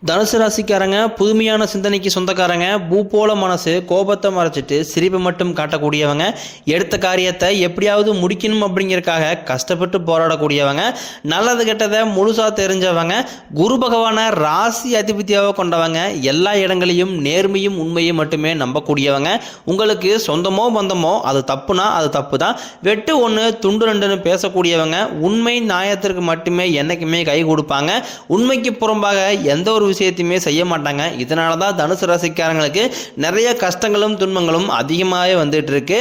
தனுசு ராசிக்காரங்க புதுமையான சிந்தனைக்கு சொந்தக்காரங்க, பூ போல மனசு, கோபத்தை மறைச்சிட்டு சிரிப்பு மட்டும் காட்டக்கூடியவங்க, எடுத்த காரியத்தை எப்படியாவது முடிக்கணும் அப்படிங்கிறதுக்காக கஷ்டப்பட்டு போராடக்கூடியவங்க, நல்லது கெட்டதை முழுசா தெரிஞ்சவங்க, குரு பகவான ராசி அதிபதியாக கொண்டவங்க, எல்லா இடங்களையும் நேர்மையும் உண்மையும் மட்டுமே நம்பக்கூடியவங்க, உங்களுக்கு சொந்தமோ பந்தமோ அது தப்புனா அது தப்பு தான், வெட்டு ஒன்று துண்டு ரெண்டுன்னு பேசக்கூடியவங்க, உண்மை நியாயத்திற்கு மட்டுமே என்னைக்குமே கை கொடுப்பாங்க, உண்மைக்கு புறம்பாக எந்த ஒரு விஷயத்தையுமே செய்ய மாட்டாங்க. இதனால தான் தனுசு ராசிக்காரங்களுக்கு நிறைய கஷ்டங்களும் துன்பங்களும் அதிகமாகவே வந்துட்டு இருக்கு.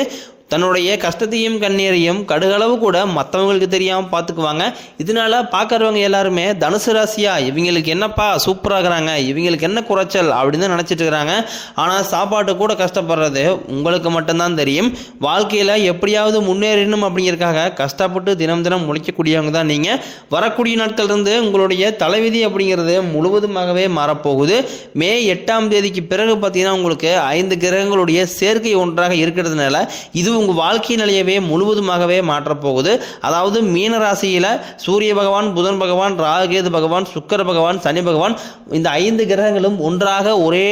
தன்னுடைய கஷ்டத்தையும் கண்ணீரையும் கடுகளவு கூட மற்றவங்களுக்கு தெரியாமல் பார்த்துக்குவாங்க. இதனால பார்க்குறவங்க எல்லாருமே தனுசு ராசியா இவங்களுக்கு என்னப்பா சூப்பராகிறாங்க, இவங்களுக்கு என்ன குறைச்சல் அப்படின்னு தான் நினச்சிட்டு இருக்கிறாங்க. ஆனால் சாப்பாட்டு கூட கஷ்டப்படுறது உங்களுக்கு மட்டும்தான் தெரியும். வாழ்க்கையில் எப்படியாவது முன்னேறணும் அப்படிங்கிறதுக்காக கஷ்டப்பட்டு தினம் தினம் முளைக்கக்கூடியவங்க தான் நீங்கள். வரக்கூடிய நாட்கள் இருந்து உங்களுடைய தலைவிதி அப்படிங்கிறது முழுவதுமாகவே மாறப்போகுது. மே 8ஆம் தேதிக்கு பிறகு பார்த்தீங்கன்னா உங்களுக்கு 5 கிரகங்களுடைய சேர்க்கை ஒன்றாக இருக்கிறதுனால இது உங்கள் வாழ்க்கை நிலையவே முழுவதுமாகவே மாற்றப்போகுது. அதாவது மீன ராசியில் சூரிய பகவான், புதன் பகவான், ராகுகேது பகவான், சுக்கிர பகவான், சனி பகவான், இந்த 5 கிரகங்களும் ஒன்றாக ஒரே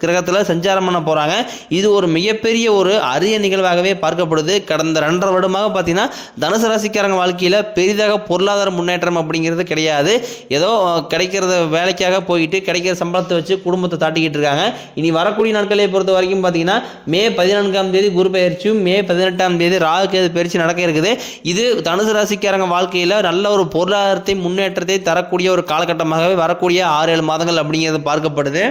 கிரகத்தில் சஞ்சாரம் பண்ண போகிறாங்க. இது ஒரு மிகப்பெரிய ஒரு அரிய நிகழ்வாகவே பார்க்கப்படுது. கடந்த 2.5 வருடமாக பார்த்தீங்கன்னா தனுசு ராசிக்காரங்க வாழ்க்கையில் பெரிதாக பொருளாதார முன்னேற்றம் அப்படிங்கிறது கிடையாது. ஏதோ கிடைக்கிறத வேலைக்காக போயிட்டு கிடைக்கிற சம்பளத்தை வச்சு குடும்பத்தை தாட்டிக்கிட்டு இருக்காங்க. இனி வரக்கூடிய நாட்களை பொறுத்த வரைக்கும் பார்த்தீங்கன்னா மே 14ஆம் தேதி குரு பெயர்ச்சியும் மே 18ஆம் தேதி ராகுகேது பெயர்ச்சி நடக்க இருக்குது. இது தனுசு ராசிக்காரங்க வாழ்க்கையில் நல்ல ஒரு பொருளாதாரத்தை முன்னேற்றத்தை தரக்கூடிய ஒரு காலகட்டமாகவே வரக்கூடிய 6-7 மாதங்கள் அப்படிங்கிறது பார்க்கப்படுது.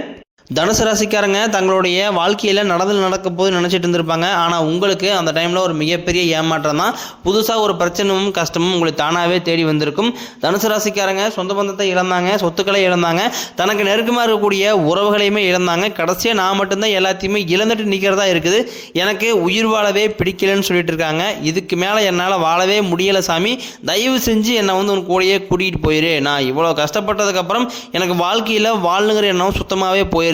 தனுசு ராசிக்காரங்க தங்களுடைய வாழ்க்கையில் நடக்க போது நினச்சிட்டு இருந்திருப்பாங்க. ஆனால் உங்களுக்கு அந்த டைமில் ஒரு மிகப்பெரிய ஏமாற்றம் தான். புதுசாக ஒரு பிரச்சனையும் கஷ்டமும் உங்களுக்கு தானாகவே தேடி வந்திருக்கும். தனுசு ராசிக்காரங்க சொந்த பந்தத்தை இழந்தாங்க, சொத்துக்களை இழந்தாங்க, தனக்கு நெருக்கமாக இருக்கக்கூடிய உறவுகளையுமே இழந்தாங்க. கடைசியாக நான் மட்டும்தான் எல்லாத்தையுமே இழந்துட்டு நிற்கிறதா இருக்குது, எனக்கு உயிர் வாழவே பிடிக்கலன்னு சொல்லிட்டு இருக்காங்க. இதுக்கு மேலே என்னால் வாழவே முடியலை சாமி, தயவு செஞ்சு என்னை வந்து உன் கூடயே கூட்டிகிட்டு போயிரு, நான் இவ்வளோ கஷ்டப்பட்டதுக்கப்புறம் எனக்கு வாழ்க்கையில் வாழணுங்கிற எண்ணம் சுத்தமாகவே போயிரு.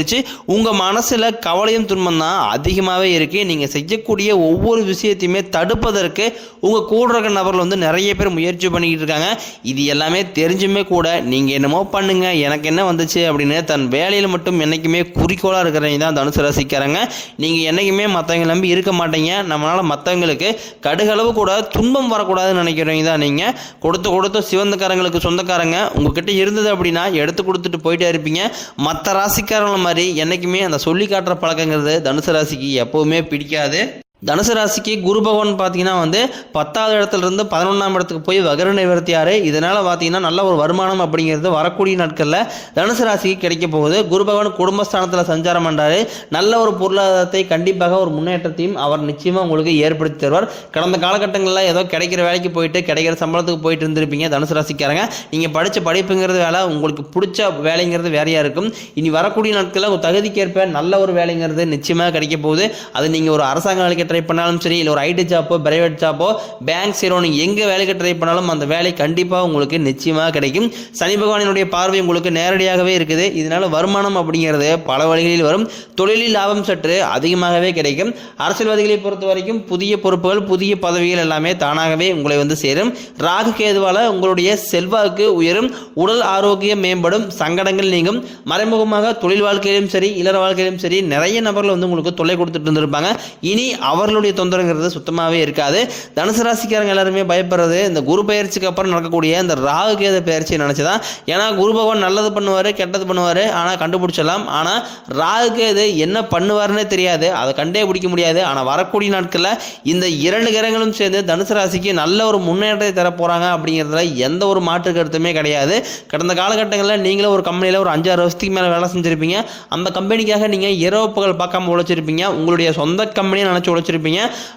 உங்க மனசுல கவலையும் துன்பம் தான் அதிகமாகவே இருக்கு. நீங்க செய்யக்கூடிய ஒவ்வொரு விஷயத்தையுமே தடுப்பதற்கு உங்க கூட இருக்க நபர்கள் வந்து நிறைய பேர் முயற்சி பண்ணிக்கிட்டு இருக்காங்க. இது எல்லாமே தெரிஞ்சுமே கூட நீங்க என்னமோ பண்ணுங்க, எனக்கு என்ன வந்துச்சு அப்படின்னு தன் வேலையில் மட்டும் என்னைக்குமே குறிக்கோளாக இருக்கிறவங்க தான் தனுசு ராசிக்காரங்க. நீங்க என்னைக்குமே மற்றவங்க நம்பி இருக்க மாட்டீங்க. நம்மளால மற்றவங்களுக்கு கடுகளவு கூட துன்பம் வரக்கூடாதுன்னு நினைக்கிறவங்க தான் நீங்க. கொடுத்த சிவந்தக்காரங்களுக்கு சொந்தக்காரங்க உங்ககிட்ட இருந்தது அப்படின்னா எடுத்து கொடுத்துட்டு போயிட்டே இருப்பீங்க. மற்ற ராசிக்காரங்கள மாதிரி என்னைக்குமே அந்த சொல்லி காட்டுற பழக்கங்கிறது தனுசு ராசிக்கு எப்பவுமே பிடிக்காது. தனுசு ராசிக்கு குரு பகவான் பார்த்தீங்கன்னா வந்து 10வது இடத்துலேருந்து 11ஆம் இடத்துக்கு போய் வக்ர நிவர்த்தியார். இதனால் பார்த்தீங்கன்னா நல்ல ஒரு வருமானம் அப்படிங்கிறது வரக்கூடிய நாட்களில் தனுசு ராசிக்கு கிடைக்க போகுது. குரு பகவான் குடும்பஸ்தானத்தில் சஞ்சாரம் பண்ணுறாரு. நல்ல ஒரு பொருளாதாரத்தை கண்டிப்பாக ஒரு முன்னேற்றத்தையும் அவர் நிச்சயமாக உங்களுக்கு ஏற்படுத்தி தருவார். கடந்த காலகட்டங்களில் ஏதோ கிடைக்கிற வேலைக்கு போயிட்டு கிடைக்கிற சம்பளத்துக்கு போயிட்டு இருந்திருப்பீங்க தனுசு ராசிக்காரங்க. நீங்கள் படித்த படிப்புங்கிறது வேலை, உங்களுக்கு பிடிச்ச வேலைங்கிறது வேறையாக இருக்கும். இனி வரக்கூடிய நாட்களில் ஒரு தகுதிக்கேற்ப நல்ல ஒரு வேலைங்கிறது நிச்சயமாக கிடைக்க போகுது. அது நீங்கள் ஒரு அரசாங்க வேலைக்கு ட்ரை பண்ணாலும் சரி, இல்லை ஒரு ஐடி ஜாப்போ, பிரைவேட் ஜாப்போ, பேங்க் சேரோ, நீங்கள் எங்கே வேலைக்கு ட்ரை பண்ணாலும் அந்த வேலை கண்டிப்பாக உங்களுக்கு நிச்சயமாக கிடைக்கும். சனி பகவானினுடைய பார்வை உங்களுக்கு நேரடியாகவே இருக்குது. இதனால வருமானம் அப்படிங்கிறது பல வழிகளில் வரும். தொழிலில் லாபம் சற்று அதிகமாகவே கிடைக்கும். அரசியல்வாதிகளை பொறுத்த வரைக்கும் புதிய பொறுப்புகள், புதிய பதவிகள் எல்லாமே தானாகவே உங்களை வந்து சேரும். ராகு கேதுவால உங்களுடைய செல்வாக்கு உயரும், உடல் ஆரோக்கியம் மேம்படும், சங்கடங்கள் நீங்கும். மறைமுகமாக தொழில் வாழ்க்கையிலும் சரி, இல்லற வாழ்க்கையிலும் சரி நிறைய நபர்கள் வந்து உங்களுக்கு தொல்லை கொடுத்துட்டு இருந்திருப்பாங்க. இனி அவர்களுடைய தொந்தரங்கிறது சுத்தமாகவே இருக்காது. தனுசு ராசிக்காரங்க எல்லாருமே பயப்படுறது இந்த குரு பயிற்சிக்கு அப்புறம் நடக்கக்கூடிய இந்த ராகு கேது பயிற்சியை நினச்சிதான். ஏன்னா குரு பகவான் நல்லது பண்ணுவார், கெட்டது பண்ணுவார், ஆனால் கண்டுபிடிச்சிடலாம். ஆனால் ராகு கேது என்ன பண்ணுவார்னே தெரியாது, அதை கண்டே பிடிக்க முடியாது. ஆனால் வரக்கூடிய நாட்களில் இந்த 2 கிரகங்களும் சேர்ந்து தனுசு ராசிக்கு நல்ல ஒரு முன்னேற்றத்தை தர போகிறாங்க அப்படிங்கிறதுல எந்த ஒரு மாற்று கருத்துமே கிடையாது. கடந்த காலகட்டங்களில் நீங்களும் ஒரு கம்பெனியில் ஒரு 5-6 வருஷத்துக்கு மேலே வேலை செஞ்சுருப்பீங்க. அந்த கம்பெனிக்காக நீங்கள் இரவு பகல் பார்க்காம உழைச்சிருப்பீங்க. உங்களுடைய சொந்த கம்பெனியை நினச்சி உழைச்சிருப்பீங்க.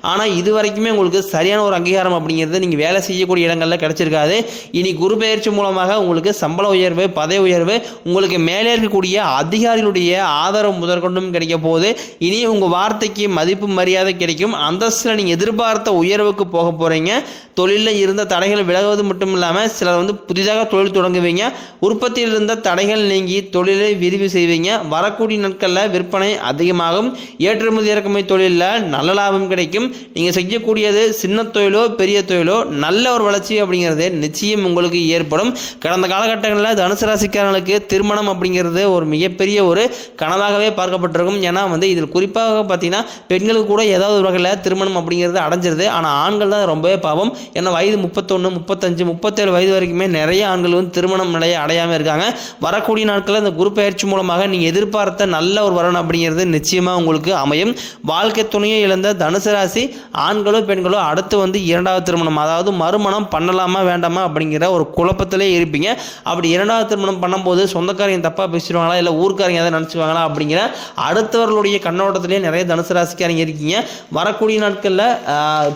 ஆனால் இது வரைக்குமே உங்களுக்கு சரியான ஒரு அங்கீகாரம் அப்படிங்கிறது நீங்கள் வேலை செய்யக்கூடிய இடங்களில் கிடைச்சிருக்காது. இனி குரு பெயர்ச்சி மூலமாக உங்களுக்கு சம்பள உயர்வு, பதவி உயர்வு, உங்களுக்கு மேலே இருக்கக்கூடிய அதிகாரிகளுடைய ஆதரவு முதற்கொண்டும் கிடைக்க போகுது. இனி உங்கள் வார்த்தைக்கு மதிப்பு மரியாதை கிடைக்கும். அந்தஸ்தில் நீங்கள் எதிர்பார்த்த உயர்வுக்கு போக போகிறீங்க. தொழிலில் இருந்த தடைகள் விலகுவது மட்டும் இல்லாமல் சிலர் வந்து புதிதாக தொழில் தொடங்குவீங்க. உற்பத்தியில் இருந்த தடைகள் நீங்கி தொழிலை விரிவு செய்வீங்க. வரக்கூடிய நாட்களில் விற்பனை அதிகமாகும். ஏற்றுமதி இறக்குமதி தொழிலில் நல்ல லாபம் கிடைக்கும். நீங்கள் செய்யக்கூடியது சின்ன தொழிலோ பெரிய தொழிலோ நல்ல ஒரு வளர்ச்சி அப்படிங்கிறது நிச்சயம் உங்களுக்கு ஏற்படும். கடந்த காலகட்டங்களில் தனுசு ராசிக்காரர்களுக்கு திருமணம் அப்படிங்கிறது ஒரு மிகப்பெரிய ஒரு கனவாகவே பார்க்கப்பட்டிருக்கும். ஏன்னா இதில் குறிப்பாக பார்த்தீங்கன்னா பெண்களுக்கு கூட ஏதாவது ஒரு வகையில் திருமணம் அப்படிங்கிறது அடைஞ்சிருது. ஆனால் ஆண்கள் தான் ரொம்பவே பாவம். ஏன்னா வயது 31, 35, 37 வயது வரைக்குமே நிறைய ஆண்கள் திருமணம் நிலையை அடையாமல் இருக்காங்க. வரக்கூடிய நாட்களில் இந்த குரு பயிற்சி மூலமாக நீங்கள் எதிர்பார்த்த நல்ல ஒரு வரன் அப்படிங்கிறது நிச்சயமாக உங்களுக்கு அமையும். வாழ்க்கை துணையை இழந்த தனுசு ராசி ஆண்களோ பெண்களோ அடுத்து இரண்டாவது திருமணம், அதாவது மறுமணம் பண்ணலாமா வேண்டாமா அப்படிங்கிற ஒரு குழப்பத்திலே இருப்பீங்க. அப்படி இரண்டாவது திருமணம் பண்ணும்போது சொந்தக்காரங்க தப்பாக பேசிடுவாங்களா, இல்லை ஊர்க்காரங்க எதாவது நினச்சிவாங்களா அப்படிங்கிற அடுத்தவர்களுடைய கண்ணோட்டத்திலேயே நிறைய தனுசு ராசிக்காரங்க இருக்கீங்க. வரக்கூடிய நாட்களில்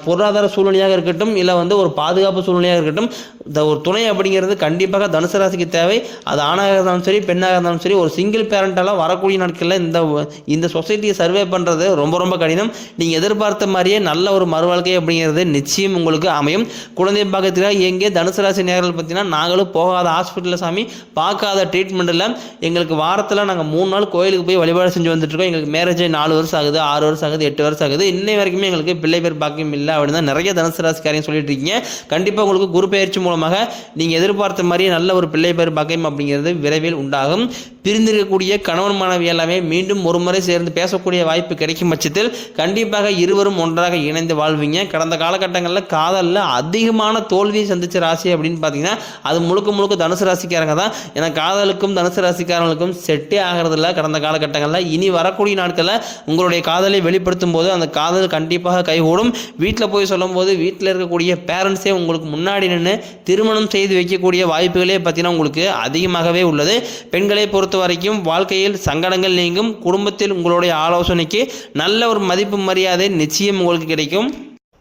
பொருளாதார சூழ்நிலையாக இருக்கட்டும், இல்லை ஒரு பாதுகாப்பு சூழ்நிலையாக இருக்கட்டும், இந்த ஒரு துணை அப்படிங்கிறது கண்டிப்பாக தனுசு ராசிக்கு தேவை. அது ஆணாக இருந்தாலும் சரி பெண்ணாக இருந்தாலும் சரி, ஒரு சிங்கிள் பேரண்டால் வரக்கூடிய நாட்களில் இந்த சொசைட்டியை சர்வே பண்ணுறது ரொம்ப ரொம்ப கடினம். நீங்கள் எதிர்பார்த்த மாதிரியே நல்ல ஒரு மறுவாழ்க்கை அப்படிங்கிறது நிச்சயம் உங்களுக்கு அமையும். குழந்தை பாகத்தில் எங்கே தனுசு ராசி நேர்கள் பார்த்தீங்கன்னா நாங்களும் போகாத ஹாஸ்பிட்டலில் சாமி பார்க்காத ட்ரீட்மெண்ட்டில் எங்களுக்கு வாரத்தில் நாங்கள் 3 நாள் கோயிலுக்கு போய் வழிபாடு செஞ்சு வந்துட்டுருக்கோம். எங்களுக்கு மேரேஜ் 4 வருஷம் ஆகுது, 6 வருஷம் ஆகுது, 8 வருஷம் ஆகுது, இன்னை வரைக்குமே எங்களுக்கு பிள்ளை பேர் பாக்கியம் இல்லை அப்படின்னு தான் நிறைய தனுசு ராசிக்காரங்க சொல்லிட்டு இருக்கீங்க. கண்டிப்பாக உங்களுக்கு குரு பயிற்சி மூலமாக நீங்கள் எதிர்பார்த்த மாதிரி நல்ல ஒரு பிள்ளை பேர் பாக்கியம் அப்படிங்கிறது விரைவில் உண்டாகும். பிரிந்திருக்கக்கூடிய கணவன் மனைவி எல்லாமே மீண்டும் ஒரு முறை சேர்ந்து பேசக்கூடிய வாய்ப்பு கிடைக்கும் பட்சத்தில் கண்டிப்பாக இருவரும் ஒன்றாக இணைந்து வாழ்வீங்க. கடந்த காலகட்டங்களில் காதலில் அதிகமான தோல்வியை சந்தித்த ராசி அப்படின்னு பார்த்தீங்கன்னா அது முழுக்க முழுக்க தனுசு ராசிக்காரங்க தான். ஏன்னா காதலுக்கும் தனுசு ராசிக்காரங்களுக்கும் செட்டே ஆகிறதில்ல கடந்த காலகட்டங்களில். இனி வரக்கூடிய நாட்களில் உங்களுடைய காதலை வெளிப்படுத்தும் போது அந்த காதல் கண்டிப்பாக கைகூடும். வீட்டில் போய் சொல்லும் போது வீட்டில் இருக்கக்கூடிய பேரண்ட்ஸே உங்களுக்கு முன்னாடி நின்று திருமணம் செய்து வைக்கக்கூடிய வாய்ப்புகளே பார்த்தீங்கன்னா உங்களுக்கு அதிகமாகவே உள்ளது. பெண்களை பொறுத்த வரைக்கும் வாழ்க்கையில் சங்கடங்கள் நீங்கும். குடும்பத்தில் உங்களுடைய ஆலோசனைக்கு நல்ல ஒரு மதிப்பு மரியாதை நிச்சயம் உங்களுக்கு கிடைக்கும்.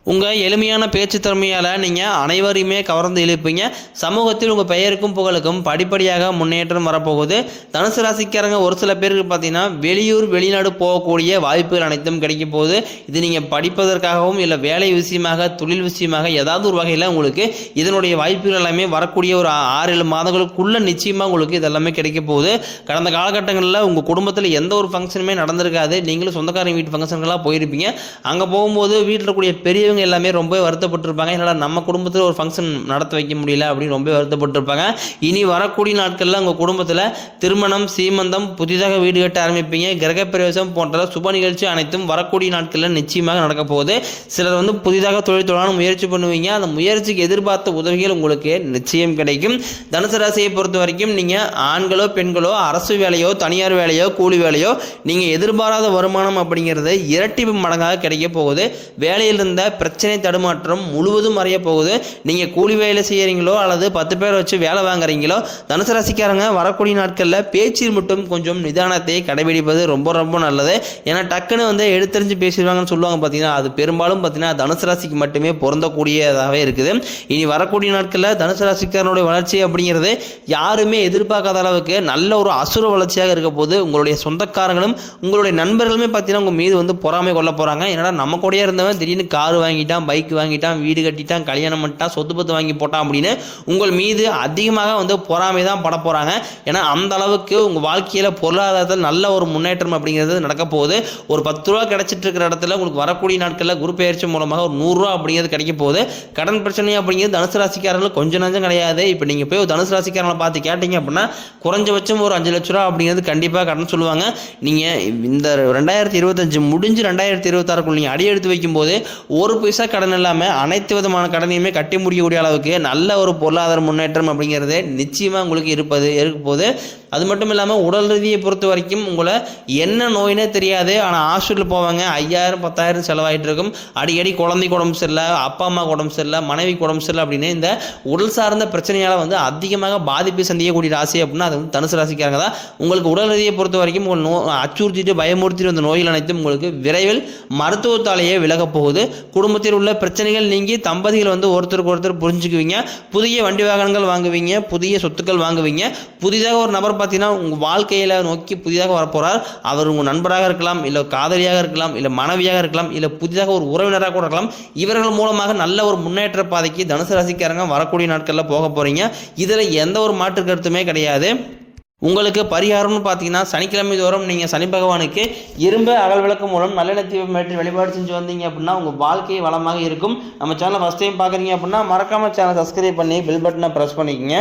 உங்கள் எளிமையான பேச்சு திறமையால் நீங்கள் அனைவரையுமே கவர்ந்து இழுப்பீங்க. சமூகத்தில் உங்கள் பெயருக்கும் புகழுக்கும் படிப்படியாக முன்னேற்றம் வரப்போகுது. தனுசு ராசிக்காரங்க ஒரு சில பேருக்கு பார்த்தீங்கன்னா வெளியூர் வெளிநாடு போகக்கூடிய வாய்ப்புகள் அனைத்தும் கிடைக்க போகுது. இது நீங்கள் படிப்பதற்காகவும் இல்லை வேலை விஷயமாக தொழில் விஷயமாக ஏதாவது ஒரு வகையில் உங்களுக்கு இதனுடைய வாய்ப்புகள் எல்லாமே வரக்கூடிய ஒரு 6-7 மாதங்களுக்குள்ளே நிச்சயமாக உங்களுக்கு இதெல்லாமே கிடைக்க போகுது. கடந்த காலகட்டங்களில் உங்கள் குடும்பத்தில் எந்த ஒரு ஃபங்க்ஷனுமே நடந்திருக்காது. நீங்களும் சொந்தக்காரங்க வீட்டு ஃபங்க்ஷன்களாக போயிருப்பீங்க. அங்கே போகும்போது வீட்டில் இருக்கக்கூடிய பெரியவங்க எல்லாமே ரொம்ப வருத்தப்பட்டிருப்பாங்க. என்னடா நம்ம குடும்பத்தில் ஒரு ஃபங்க்ஷன் நடத்த வைக்க முடியல அப்படின்னு ரொம்ப வருத்தப்பட்டிருப்பாங்க. இனி வரக்கூடிய நாட்களில் உங்கள் குடும்பத்தில் திருமணம், சீமந்தம், புதிதாக வீடு கட்ட ஆரம்பிப்பீங்க. கிரகப்பிரவேசம் போன்ற சுப நிகழ்ச்சி அனைத்தும் வரக்கூடிய நாட்களில் நிச்சயமாக நடக்க போகுது. சிலர் புதிதாக தொழில் தொடர முயற்சி பண்ணுவீங்க. அந்த முயற்சிக்கு எதிர்பார்த்த உதவிகள் உங்களுக்கு நிச்சயம் கிடைக்கும். தனுசு ராசியை பொறுத்த வரைக்கும் நீங்கள் ஆண்களோ பெண்களோ அரசு வேலையோ தனியார் வேலையோ கூலி வேலையோ நீங்கள் எதிர்பாராத வருமானம் அப்படிங்கிறது இரட்டிப்பு மடங்காக கிடைக்க போகுது. வேலையில் இருந்த பிரச்சனை தடுமாற்றம் முழுவதும் மறைய போகுது. நீங்கள் கூலி வேலை செய்கிறீங்களோ அல்லது 10 பேர் வச்சு வேலை வாங்குறீங்களோ தனுசு ராசிக்காரங்க வரக்கூடிய நாட்களில் பேச்சில் மட்டும் கொஞ்சம் நிதானத்தை கடைபிடிப்பது ரொம்ப ரொம்ப நல்லது. ஏன்னா டக்குன்னு எடுத்தறிஞ்சு பேசிடுவாங்கன்னு சொல்லுவாங்க பார்த்தீங்கன்னா அது பெரும்பாலும் பார்த்தீங்கன்னா தனுசு ராசிக்கு மட்டுமே பொருந்தக்கூடியதாகவே இருக்குது. இனி வரக்கூடிய நாட்களில் தனுசு ராசிக்காரனுடைய வளர்ச்சி அப்படிங்கிறது யாருமே எதிர்பார்க்காத அளவுக்கு நல்ல ஒரு அசுர வளர்ச்சியாக இருக்க போது. உங்களுடைய சொந்தக்காரங்களும் உங்களுடைய நண்பர்களுமே பார்த்தீங்கன்னா உங்கள் மீது பொறாமை கொள்ள போகிறாங்க. ஏன்னா நம்ம கூட இருந்தவன் திடீர்னு கார் வாங்கிட்டான், பைக் வாங்கிட்டான், வீடு கட்டிட்டான், கல்யாணம் பண்ணிட்டான், சொத்து பத்து வாங்கி போட்டான் அப்படின்னு உங்கள் மீது அதிகமாக பொறாமை தான் பட போகிறாங்க. ஏன்னா அந்த அளவுக்கு உங்கள் வாழ்க்கையில் பொருளாதாரத்தில் நல்ல ஒரு முன்னேற்றம் அப்படிங்கிறது நடக்க போகுது. ஒரு 10 ரூபா கிடைச்சிட்டு இருக்கிற இடத்துல உங்களுக்கு வரக்கூடிய நாட்களில் குரு பெயர்ச்சி மூலமாக ஒரு 100 ரூபா அப்படிங்கிறது கிடைக்க போகுது. கடன் பிரச்சனை அப்படிங்கிறது தனுசு ராசிக்காரர்கள் கொஞ்சம் நஞ்சம் கிடையாது. இப்போ நீங்கள் போய் தனுசு ராசிக்காரங்களை பார்த்து கேட்டீங்க அப்படின்னா குறைஞ்சபட்சம் ஒரு 5 லட்ச ரூபா அப்படிங்கிறது கண்டிப்பாக கடன் சொல்லுவாங்க. நீங்கள் இந்த 2025 முடிஞ்சு 2026 நீங்கள் அடி எடுத்து வைக்கும்போது ஒரு பைசா கடன் இல்லாமல் அனைத்து விதமான கடனையுமே கட்டி முடிக்கக்கூடிய அளவுக்கு நல்ல ஒரு பொருளாதார முன்னேற்றம் அப்படிங்கிறது நிச்சயமாக உங்களுக்கு இருக்க போது. அது மட்டும் இல்லாமல் உடல் ரீதியை பொறுத்த வரைக்கும் உங்களை என்ன நோயினே தெரியாது. ஆனால் ஹாஸ்பிட்டல் போவாங்க, 5000 10,000 செலவாகிட்டு இருக்கும். அடிக்கடி குழந்தைக்கு உடம்பு சரியில்லை, அப்பா அம்மா உடம்பு சரியில்லை, மனைவிக்கு உடம்பு சரியில்லை அப்படின்னு இந்த உடல் சார்ந்த பிரச்சனையால் அதிகமாக பாதிப்பு சந்திக்கக்கூடிய ராசி அப்படின்னா அது தனுசு ராசிக்காரங்க தான். உங்களுக்கு உடல் ரீதியை பொறுத்த வரைக்கும் உங்கள் அச்சுறுத்திட்டு பயமுறுத்திட்டு வந்த நோய்கள் அனைத்தும் உங்களுக்கு விரைவில் மருத்துவத்தாலேயே விலகப் போகுது. குடும்பத்தில் உள்ள பிரச்சனைகள் நீங்கி தம்பதிகள் ஒருத்தருக்கு ஒருத்தர் புரிஞ்சுக்குவீங்க. புதிய வண்டி வாகனங்கள் வாங்குவீங்க, புதிய சொத்துக்கள் வாங்குவீங்க. புதிதாக ஒரு நபர் பார்த்தீங்கன்னா உங்கள் வாழ்க்கையில் நோக்கி புதிதாக வரப்போகிறார். அவர் உங்கள் நண்பராக இருக்கலாம், இல்லை காதலியாக இருக்கலாம், இல்லை மனைவியாக இருக்கலாம், இல்லை புதிதாக ஒரு உறவினராக கூட இருக்கலாம். இவர்கள் மூலமாக நல்ல ஒரு முன்னேற்ற பாதைக்கு தனுசு ராசிக்காரங்க வரக்கூடிய நாட்களில் போக போகிறீங்க. இதில் எந்த ஒரு மாற்று கருத்துமே கிடையாது. உங்களுக்கு பரிகாரம்னு பார்த்தீங்கன்னா சனிக்கிழமை தோறும் நீங்கள் சனி பகவானுக்கு இரும்பு அகல் விளக்கு மூலம் நல்லெண்ணெய் தீபம் ஏற்றி வழிபாடு செஞ்சு வந்தீங்க அப்படின்னா உங்கள் வாழ்க்கை வளமாக இருக்கும். நம்ம சேனலை ஃபஸ்ட் டைம் பார்க்குறீங்க அப்படின்னா மறக்காமல் சேனல் சப்ஸ்கிரைப் பண்ணி பெல் பட்டனை ப்ரெஸ் பண்ணிக்கங்க.